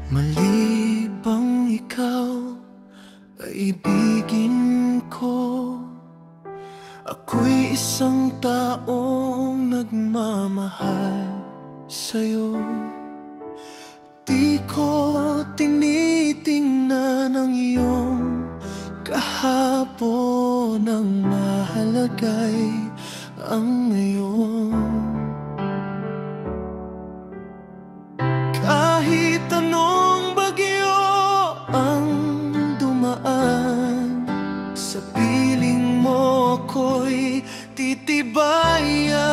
Mali bang ikaw ay ibigin ko? Ako'y isang taong nagmamahal sa'yo. Di ko tinitingnan ang iyong kahapon, ang mahalaga'y ang ngayon. Kahit anong bagyo ang dumaan, sa piling mo ko'y titibayan.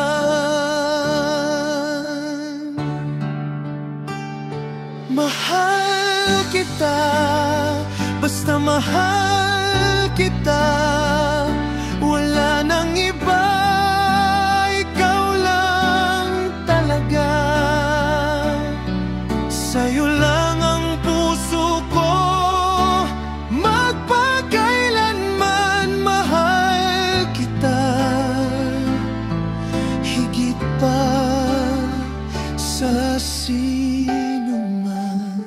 Mahal kita, basta mahal kita. Wala nang iba, ikaw lang talaga. Sa'yo lang ang puso ko, magpakailanman mahal kita. Higit pa sa sino man.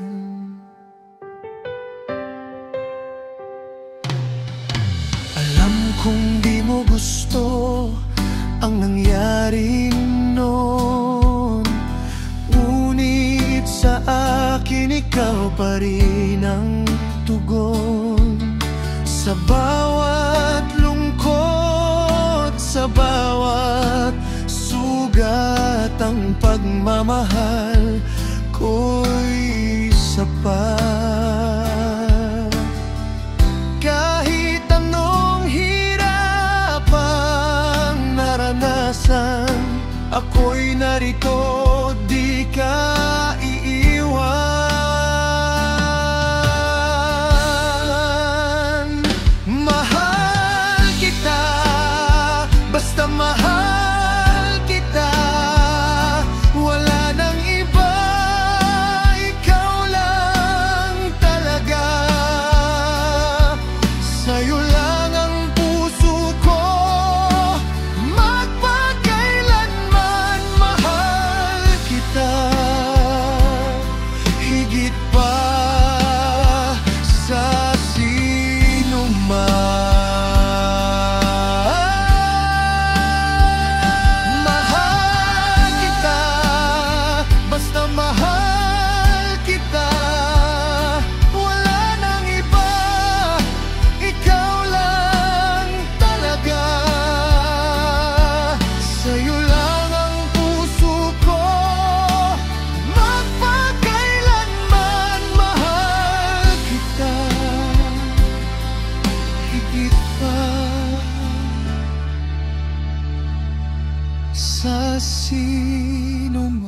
Alam kong di mo gusto ang nangyari noon, ngunit sa akin ikaw pa rin ang tugon. Sa bawat lungkot, sa bawat sugat, ang pagmamahal ko'y sapat. Kahit anong hirap ang naranasan, ako'y narito, di ka iiwan. Mahal kita, basta mahal kita. Wala nang iba, ikaw lang talaga. Sa'yo lang ang puso ko, magpakailanman mahal kita. Higit pa sa sino man. Mahal kita, basta mahal kita. Wala nang iba, ikaw lang talaga. Sa'yo lang ang puso ko, magpakailanman mahal kita. Higit pa sa sino man.